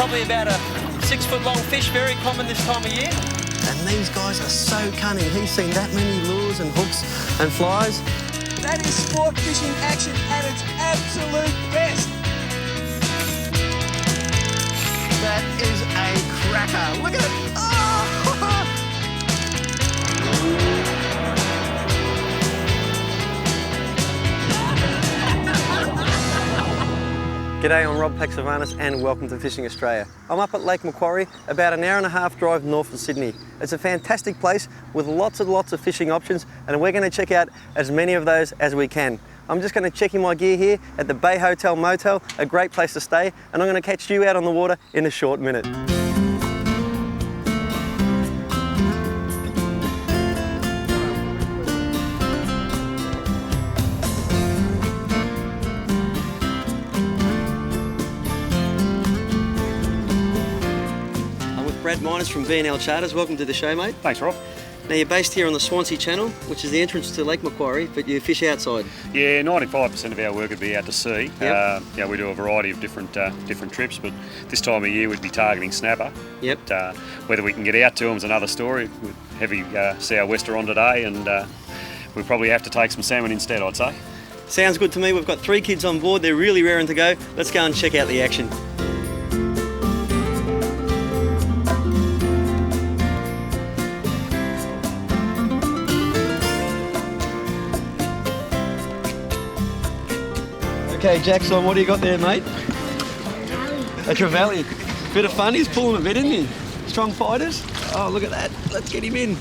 probably about a 6-foot-long fish, very common this time of year. And these guys are so cunning. He's seen that many lures and hooks and flies. That is sport fishing action at its absolute best. That is a cracker. Look at it. Oh! G'day, I'm Rob Paxavanis and welcome to Fishing Australia. I'm up at Lake Macquarie, about an hour and a half drive north of Sydney. It's a fantastic place with lots and lots of fishing options, and we're going to check out as many of those as we can. I'm just going to check in my gear here at the Bay Hotel Motel, a great place to stay, and I'm going to catch you out on the water in a short minute. Brad Miners from B&L Charters. Welcome to the show, mate. Thanks, Rob. Now, you're based here on the Swansea Channel, which is the entrance to Lake Macquarie, but you fish outside. Yeah, 95% of our work would be out to sea. Yep. We do a variety of different trips, but this time of year we'd be targeting snapper. Yep. But, whether we can get out to them is another story. With heavy sou'wester on today, and we probably have to take some salmon instead, I'd say. Sounds good to me. We've got 3 kids on board. They're really raring to go. Let's go and check out the action. Okay, Jackson, what do you got there, mate? A trevally. Bit of fun, he's pulling a bit, isn't he? Strong fighters. Oh, look at that. Let's get him in.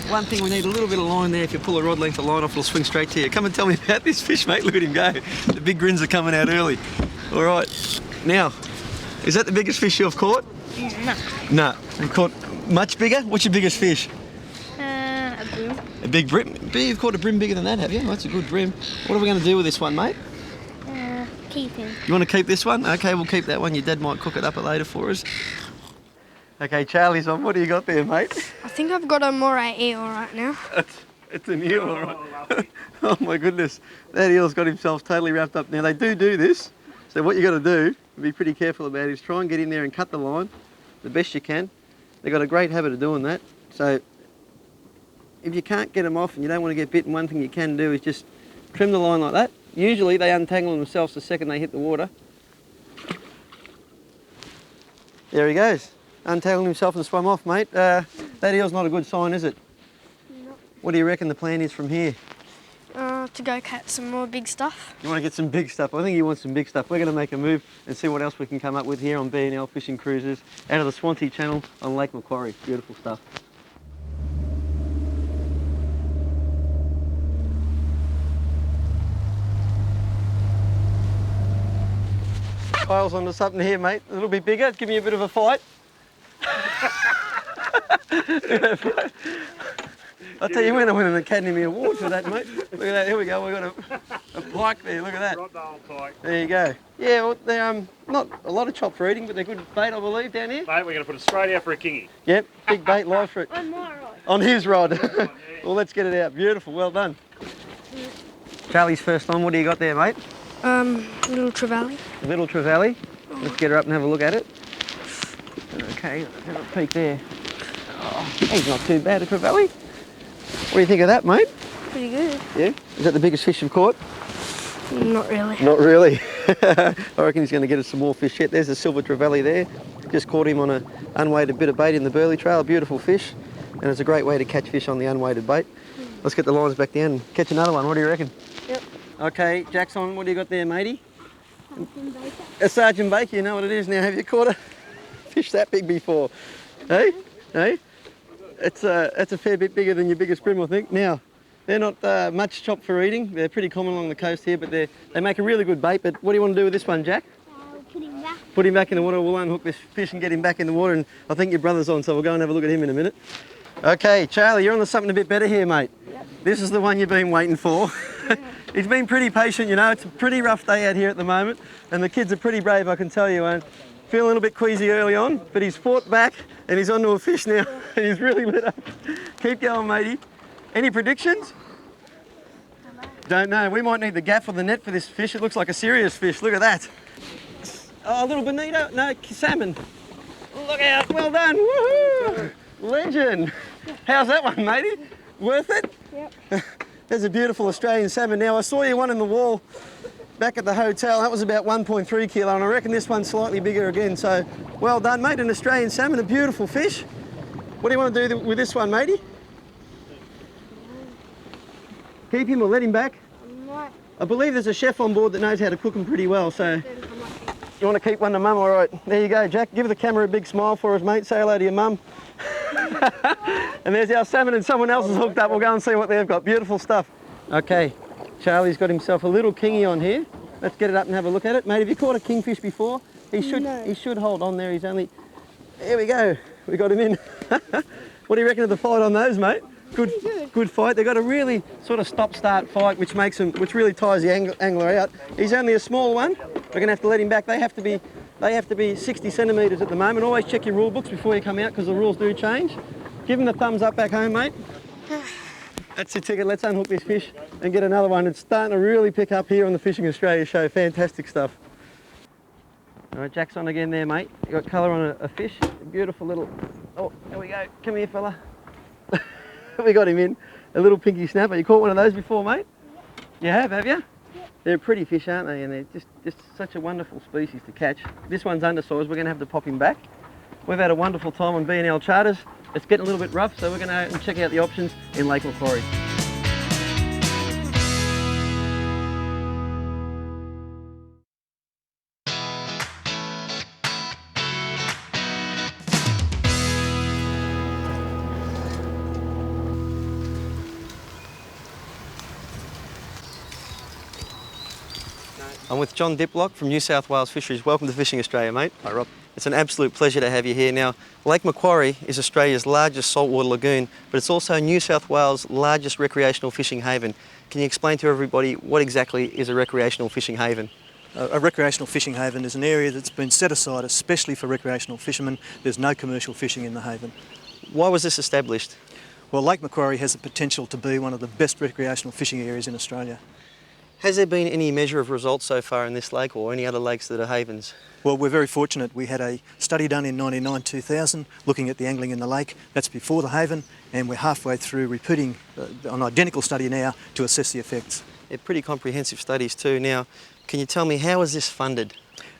One thing, we need a little bit of line there. If you pull a rod length of line off, it'll swing straight to you. Come and tell me about this fish, mate. Look at him go. The big grins are coming out early. All right. Now, is that the biggest fish you've caught? No. No. You've caught much bigger? What's your biggest fish? A brim. A big brim? You've caught a brim bigger than that, have you? That's a good brim. What are we going to do with this one, mate? Keep him. You want to keep this one? Okay, we'll keep that one. Your dad might cook it up later for us. Okay, Charlie's on. What do you got there, mate? I think I've got a moray eel right now. It's an eel, all right. Oh my goodness, that eel's got himself totally wrapped up. Now they do this, so what you got to do, be pretty careful about is try and get in there and cut the line the best you can. They've got a great habit of doing that. So if you can't get them off and you don't want to get bitten, one thing you can do is just trim the line like that. Usually they untangle themselves the second they hit the water. There he goes. Untangling himself and swam off, mate. That eel's not a good sign, is it? No. What do you reckon the plan is from here? To go catch some more big stuff. You want to get some big stuff? I think you want some big stuff. We're going to make a move and see what else we can come up with here on B&L Fishing Cruises out of the Swansea Channel on Lake Macquarie. Beautiful stuff. Kyle's onto something here, mate. A little bit bigger. Give me a bit of a fight. I'll tell you when I win an Academy Award for that, mate. Look at that. Here we go. We've got a pike there. Look at that. Got the old pike. There you go. Yeah, well, they're not a lot of chop for eating, but they're good bait, I believe, down here. Mate, we're going to put it straight out for a kingy. Yep, big bait, live for it. On my rod. On his rod. Well, let's get it out. Beautiful. Well done. Charlie's first on. What do you got there, mate? Little trevally. A little trevally. Let's get her up and have a look at it. Okay, have a peek there. Oh, he's not too bad, a trevally. What do you think of that, mate? Pretty good. Yeah? Is that the biggest fish you've caught? Not really. Not really. I reckon he's going to get us some more fish yet. There's a silver trevally there. Just caught him on an unweighted bit of bait in the Burley Trail. A beautiful fish. And it's a great way to catch fish on the unweighted bait. Let's get the lines back down and catch another one. What do you reckon? Yep. Okay, Jackson, what do you got there, matey? Sergeant Baker. A Sergeant Baker, you know what it is now. Have you caught a fish that big before? Hey? Hey? It's a fair bit bigger than your biggest brim, I think. Now, they're not much chopped for eating. They're pretty common along the coast here, but they make a really good bait. But what do you want to do with this one, Jack? Put him back. Put him back in the water. We'll unhook this fish and get him back in the water. And I think your brother's on, so we'll go and have a look at him in a minute. Okay, Charlie, you're on to something a bit better here, mate. Yep. This is the one you've been waiting for. He's been pretty patient, you know. It's a pretty rough day out here at the moment, and the kids are pretty brave, I can tell you. And feeling a little bit queasy early on, but he's fought back and he's onto a fish now, and he's really lit up. Keep going, matey. Any predictions? Don't know. We might need the gaff or the net for this fish. It looks like a serious fish. Look at that. Oh, a little bonito. No, salmon. Look out, well done, woohoo! Legend. How's that one, matey? Worth it? Yep. There's a beautiful Australian salmon. Now, I saw you one in the wall back at the hotel. That was about 1.3 kilo, and I reckon this one's slightly bigger again. So, well done, mate. An Australian salmon, a beautiful fish. What do you want to do with this one, matey? Keep him or let him back? I believe there's a chef on board that knows how to cook them pretty well, so you want to keep one to mum? All right, there you go, Jack. Give the camera a big smile for us, mate. Say hello to your mum. And there's our salmon, and someone else is hooked up. We'll go and see what they've got. Beautiful stuff. Okay, Charlie's got himself a little kingy on here. Let's get it up and have a look at it. Mate, have you caught a kingfish before? He should hold on there. He's only... There we go. We got him in. What do you reckon of the fight on those, mate? Good fight. They've got a really sort of stop-start fight, which really tires the angler out. He's only a small one. We're going to have to let him back. They have to be 60 centimetres at the moment. Always check your rule books before you come out, because the rules do change. Give him the thumbs up back home, mate. That's your ticket. Let's unhook this fish and get another one. It's starting to really pick up here on the Fishing Australia show. Fantastic stuff. All right, Jack's on again there, mate. You got colour on a fish. A beautiful little... Oh, there we go. Come here, fella. We got him in. A little pinky snapper. You caught one of those before, mate? Yeah. You have you? Yeah. They're pretty fish, aren't they? And they're just such a wonderful species to catch. This one's undersized. We're going to have to pop him back. We've had a wonderful time on B&L charters. It's getting a little bit rough, so we're going to check out the options in Lake Macquarie. I'm with John Diplock from New South Wales Fisheries. Welcome to Fishing Australia, mate. Hi, Rob. It's an absolute pleasure to have you here. Now, Lake Macquarie is Australia's largest saltwater lagoon, but it's also New South Wales' largest recreational fishing haven. Can you explain to everybody what exactly is a recreational fishing haven? A recreational fishing haven is an area that's been set aside especially for recreational fishermen. There's no commercial fishing in the haven. Why was this established? Well, Lake Macquarie has the potential to be one of the best recreational fishing areas in Australia. Has there been any measure of results so far in this lake or any other lakes that are havens? Well, we're very fortunate. We had a study done in 1999-2000 looking at the angling in the lake. That's before the haven, and we're halfway through repeating an identical study now to assess the effects. They're pretty comprehensive studies too. Now, can you tell me, how is this funded?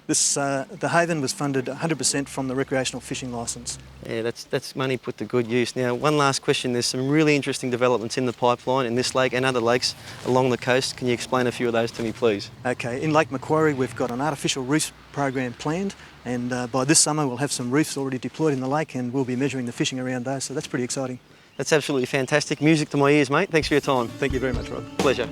The haven was funded 100% from the recreational fishing licence. Yeah, that's money put to good use. Now, one last question. There's some really interesting developments in the pipeline in this lake and other lakes along the coast. Can you explain a few of those to me, please? Okay, in Lake Macquarie we've got an artificial reef program planned, and by this summer we'll have some reefs already deployed in the lake, and we'll be measuring the fishing around those, so that's pretty exciting. That's absolutely fantastic. Music to my ears, mate. Thanks for your time. Thank you very much, Rob. Pleasure.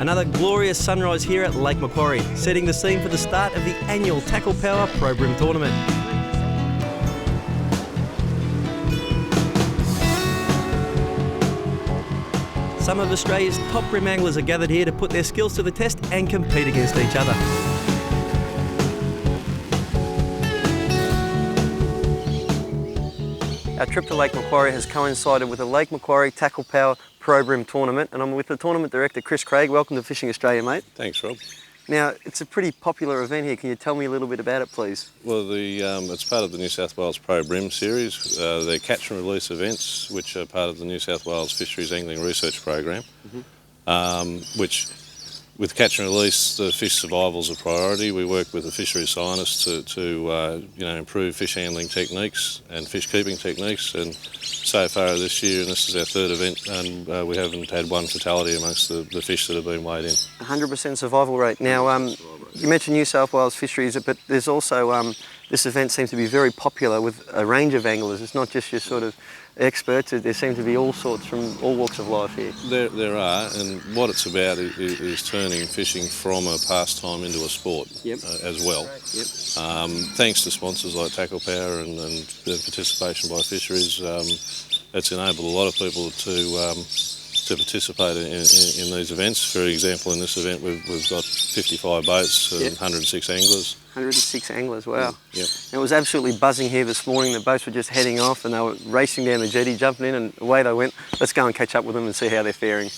Another glorious sunrise here at Lake Macquarie, setting the scene for the start of the annual Tackle Power Pro Brim Tournament. Some of Australia's top brim anglers are gathered here to put their skills to the test and compete against each other. Our trip to Lake Macquarie has coincided with the Lake Macquarie Tackle Power Pro Brim Tournament, and I'm with the tournament director, Chris Craig. Welcome to Fishing Australia, mate. Thanks, Rob. Now, it's a pretty popular event here. Can you tell me a little bit about it, please? Well, it's part of the New South Wales Pro Brim series. They're catch and release events, which are part of the New South Wales Fisheries Angling Research Program, which, with catch and release, the fish survival is a priority. We work with the fisheries scientists to improve fish handling techniques and fish keeping techniques. And so far this year, and this is our third event, and we haven't had one fatality amongst the fish that have been weighed in. 100% survival rate. Now, you mentioned New South Wales fisheries, but there's also this event seems to be very popular with a range of anglers. It's not just your sort of experts. There seem to be all sorts from all walks of life here. There are, and what it's about is turning fishing from a pastime into a sport as well. Thanks to sponsors like Tackle Power and the participation by fisheries, it's enabled a lot of people to participate in these events. For example, in this event we've got 55 boats and 106 anglers. 106 anglers, wow. Yep. It was absolutely buzzing here this morning. The boats were just heading off and they were racing down the jetty, jumping in, and away they went. Let's go and catch up with them and see how they're faring.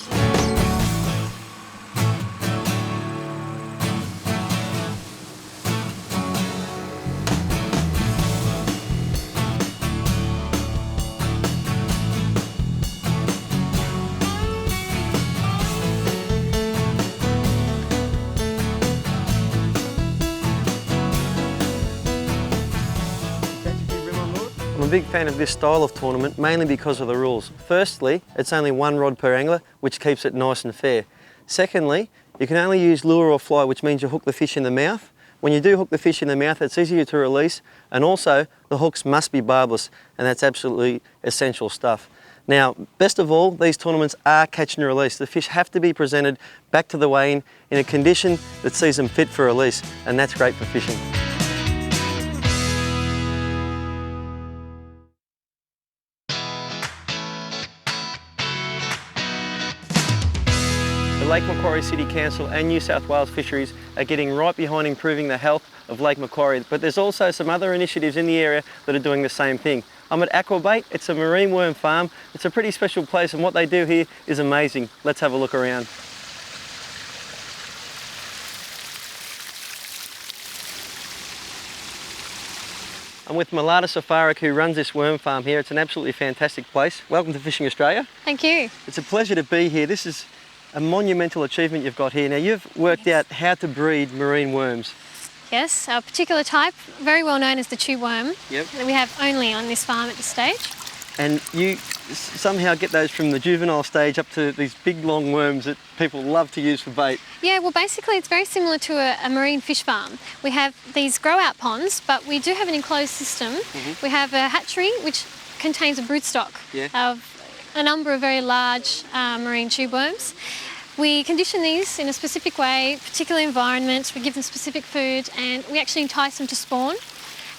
I'm a big fan of this style of tournament, mainly because of the rules. Firstly, it's only one rod per angler, which keeps it nice and fair. Secondly, you can only use lure or fly, which means you hook the fish in the mouth. When you do hook the fish in the mouth, it's easier to release, and also the hooks must be barbless, and that's absolutely essential stuff. Now, best of all, these tournaments are catch and release. The fish have to be presented back to the weigh-in in a condition that sees them fit for release, and that's great for fishing. The Lake Macquarie City Council and New South Wales Fisheries are getting right behind improving the health of Lake Macquarie, but there's also some other initiatives in the area that are doing the same thing. I'm at Aquabait. It's a marine worm farm. It's a pretty special place, and what they do here is amazing. Let's have a look around. I'm with Malata Safarik, who runs this worm farm here. It's an absolutely fantastic place. Welcome to Fishing Australia. Thank you. It's a pleasure to be here. This is a monumental achievement you've got here. Now, you've worked out how to breed marine worms. Yes, a particular type, very well known as the tube worm, Yep. that we have only on this farm at this stage. And you somehow get those from the juvenile stage up to these big long worms that people love to use for bait. Yeah, well basically it's very similar to a marine fish farm. We have these grow out ponds, but we do have an enclosed system. We have a hatchery which contains a broodstock of a number of very large marine tube worms. We condition these in a specific way, particular environments, we give them specific food, and we actually entice them to spawn.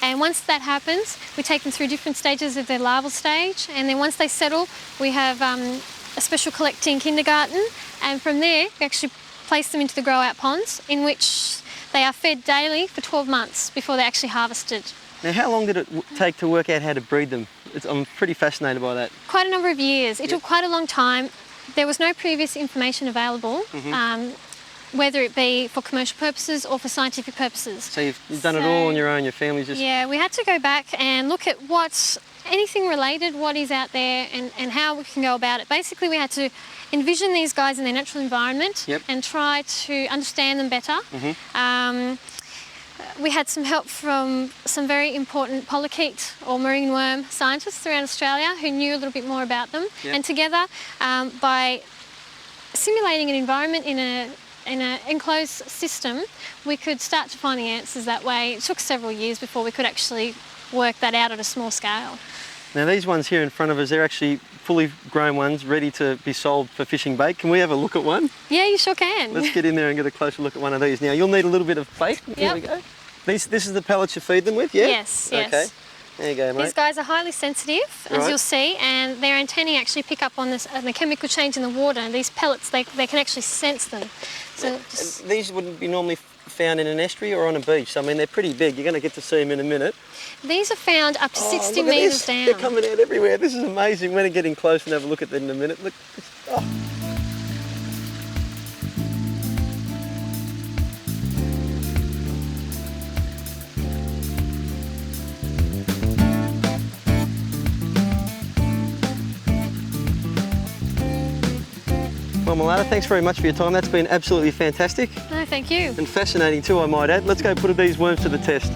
And once that happens, we take them through different stages of their larval stage, and then once they settle, we have a special collecting kindergarten, and from there we actually place them into the grow-out ponds, in which they are fed daily for 12 months before they're actually harvested. Now, how long did it take to work out how to breed them? I'm pretty fascinated by that. Quite a number of years. It took quite a long time. There was no previous information available, whether it be for commercial purposes or for scientific purposes. So you've done it all on your own, your family's just... Yeah, we had to go back and look at what's anything related, what is out there, and how we can go about it. Basically, we had to envision these guys in their natural environment and try to understand them better. We had some help from some very important polychaete or marine worm scientists around Australia who knew a little bit more about them. And together, by simulating an environment in an enclosed system, we could start to find the answers that way. It took several years before we could actually work that out at a small scale. Now, these ones here in front of us, they're actually fully grown ones, ready to be sold for fishing bait. Can we have a look at one? Yeah, you sure can. Let's get in there and get a closer look at one of these. Now, you'll need a little bit of bait. Here we go. This is the pellets you feed them with, yeah? Yes, yes. Okay. There you go, mate. These guys are highly sensitive, as you'll see, and their antennae actually pick up on the chemical change in the water, and these pellets, they can actually sense them. So these wouldn't be normally found in an estuary or on a beach. So, I mean, they're pretty big. You're going to get to see them in a minute. These are found up to 60 look at metres this. down. They're coming out everywhere. This is amazing. We're going to get in close and have a look at them in a minute. Look. Well, Malata, thanks very much for your time. That's been absolutely fantastic. No, thank you. And fascinating too, I might add. Let's go put these worms to the test.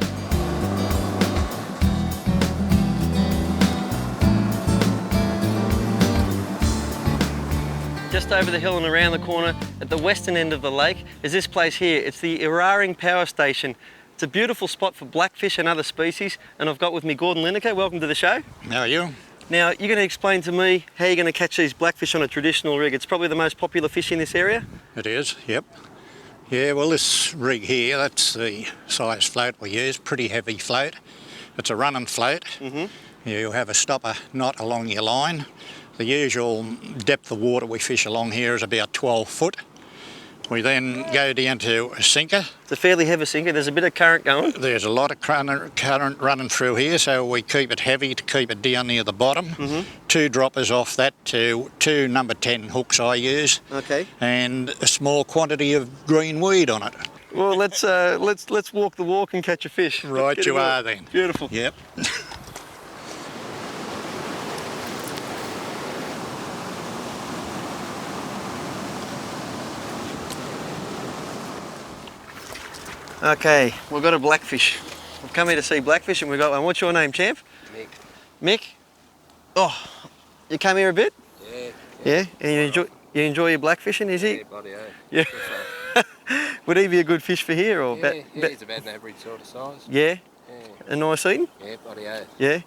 Just over the hill and around the corner at the western end of the lake is this place here. It's the Eraring Power Station. It's a beautiful spot for blackfish and other species, and I've got with me Gordon Lineker. Welcome to the show. How are you? Now, you're going to explain to me how you're going to catch these blackfish on a traditional rig. It's probably the most popular fish in this area. It is, yep. Yeah, well, this rig here, that's the size float we use, pretty heavy float. It's a running float. You have a stopper knot along your line. The usual depth of water we fish along here is about 12 foot. We then go down to a sinker. It's a fairly heavy sinker. There's a bit of current going. There's a lot of current running through here, so we keep it heavy to keep it down near the bottom. 2 droppers off that to 2 number 10 hooks I use. Okay. And a small quantity of green weed on it. Well, let's walk the walk and catch a fish. Right, Get you it are up. then. Beautiful. Yep. Okay, we've got a blackfish. We've come here to see blackfish and we've got one. What's your name, champ? Mick. Mick? Oh, you come here a bit? Yeah. Yeah? And you enjoy your blackfishing, is he? Yeah, bloody hell. Yeah. Would he be a good fish for here? Or Yeah, he's about an average sort of size. Yeah? Yeah. A nice eating? Yeah, bloody hell. Yeah.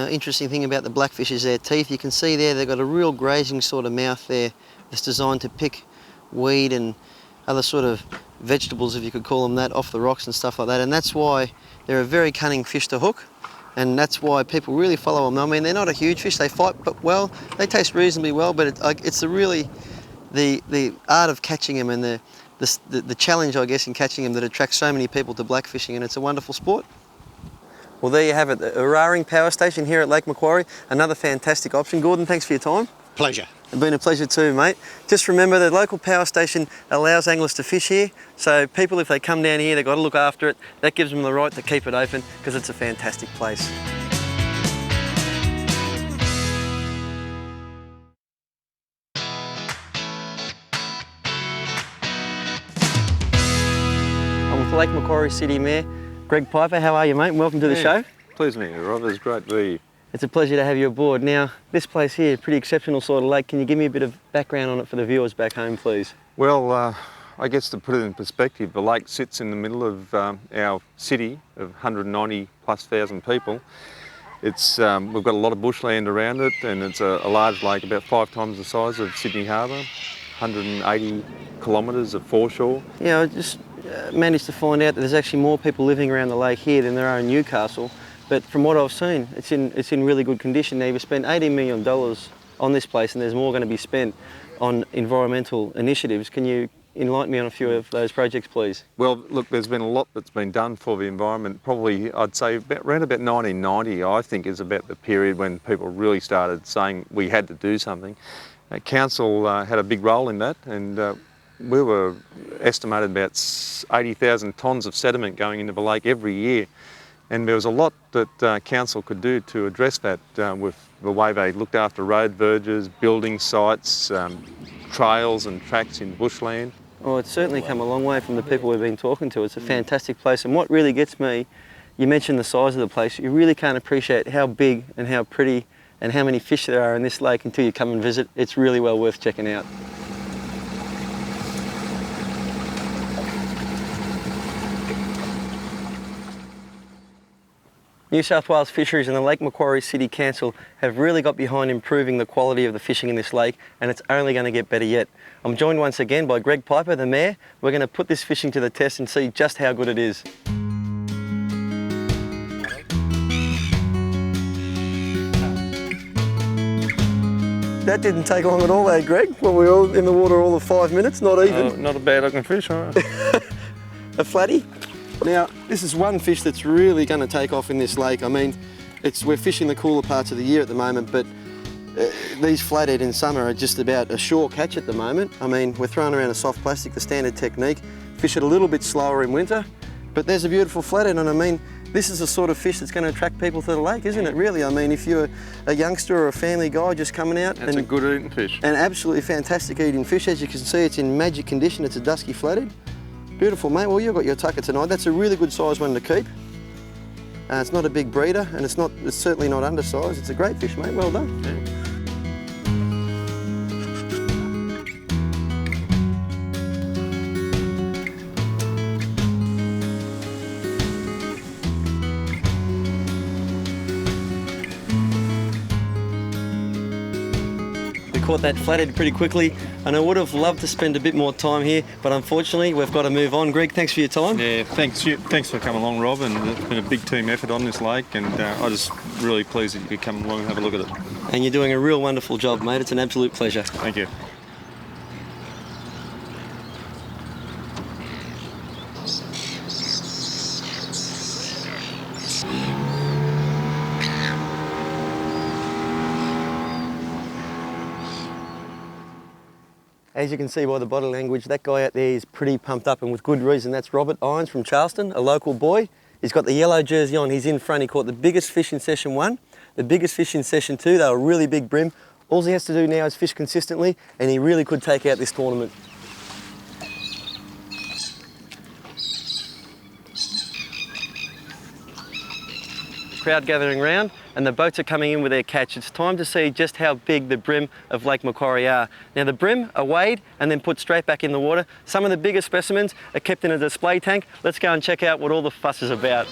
Interesting thing about the blackfish is their teeth. You can see there they've got a real grazing sort of mouth there that's designed to pick weed and other sort of vegetables, if you could call them that, off the rocks and stuff like that. And that's why they're a very cunning fish to hook. And that's why people really follow them. I mean, they're not a huge fish. They fight, but well, they taste reasonably well. But it's really the art of catching them and the challenge, I guess, in catching them that attracts so many people to blackfishing, and it's a wonderful sport. Well, there you have it, the Eraring Power Station here at Lake Macquarie. Another fantastic option. Gordon, thanks for your time. Pleasure. It's been a pleasure too, mate. Just remember the local power station allows anglers to fish here, so people, if they come down here, they've got to look after it. That gives them the right to keep it open because it's a fantastic place. I'm with Lake Macquarie City Mayor, Greg Piper. How are you, mate? Welcome to the show. Pleased to meet you, Rob. It's great to be here. It's a pleasure to have you aboard. Now, this place here, pretty exceptional sort of lake. Can you give me a bit of background on it for the viewers back home, please? Well, I guess to put it in perspective, the lake sits in the middle of our city of 190 plus thousand people. It's, we've got a lot of bushland around it, and it's a large lake, about 5 times the size of Sydney Harbour, 180 kilometres of foreshore. Yeah, I just managed to find out that there's actually more people living around the lake here than there are in Newcastle. But from what I've seen, it's in really good condition. Now, you've spent $80 million on this place, and there's more going to be spent on environmental initiatives. Can you enlighten me on a few of those projects, please? Well, look, there's been a lot that's been done for the environment. Probably, I'd say, around about 1990, I think, is about the period when people really started saying we had to do something. Council had a big role in that, and we were estimated about 80,000 tonnes of sediment going into the lake every year. And there was a lot that council could do to address that with the way they looked after road verges, building sites, trails and tracks in bushland. Well, it's certainly come a long way from the people we've been talking to. It's a fantastic place, and what really gets me, you mentioned the size of the place, you really can't appreciate how big and how pretty and how many fish there are in this lake until you come and visit. It's really well worth checking out. New South Wales Fisheries and the Lake Macquarie City Council have really got behind improving the quality of the fishing in this lake, and it's only going to get better yet. I'm joined once again by Greg Piper, the Mayor. We're going to put this fishing to the test and see just how good it is. That didn't take long at all, eh, Greg? Well, we were all in the water all of 5 minutes, not even. Not a bad looking fish, huh? A flatty. Now, this is one fish that's really going to take off in this lake. I mean, we're fishing the cooler parts of the year at the moment, but these flathead in summer are just about a sure catch at the moment. I mean, we're throwing around a soft plastic, the standard technique. Fish it a little bit slower in winter, but there's a beautiful flathead, and I mean, this is the sort of fish that's going to attract people to the lake, isn't it, really? I mean, if you're a youngster or a family guy just coming out... It's a good eating fish. And absolutely fantastic eating fish. As you can see, it's in magic condition. It's a dusky flathead. Beautiful, mate. Well, you've got your tucker tonight. That's a really good size one to keep. It's not a big breeder, and it's certainly not undersized. It's a great fish, mate. Well done. Yeah. caught that flathead pretty quickly, and I would have loved to spend a bit more time here, but unfortunately we've got to move on. Greg, thanks for your time. Yeah, thanks for coming along, Rob, and it's been a big team effort on this lake, and I'm just really pleased that you could come along and have a look at it. And you're doing a real wonderful job, mate. It's an absolute pleasure. Thank you. As you can see by the body language, that guy out there is pretty pumped up, and with good reason. That's Robert Irons from Charleston, a local boy. He's got the yellow jersey on, he's in front. He caught the biggest fish in session 1, the biggest fish in session 2. They were really big brim. All he has to do now is fish consistently, and he really could take out this tournament. Crowd gathering round, and the boats are coming in with their catch. It's time to see just how big the brim of Lake Macquarie are. Now the brim are weighed and then put straight back in the water. Some of the bigger specimens are kept in a display tank. Let's go and check out what all the fuss is about.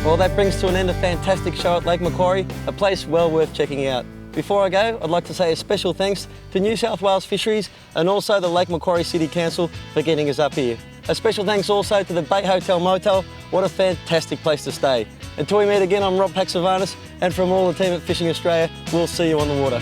Well, that brings to an end a fantastic show at Lake Macquarie, a place well worth checking out. Before I go, I'd like to say a special thanks to New South Wales Fisheries and also the Lake Macquarie City Council for getting us up here. A special thanks also to the Bait Hotel Motel. What a fantastic place to stay. Until we meet again, I'm Rob Paxavanis, and from all the team at Fishing Australia, we'll see you on the water.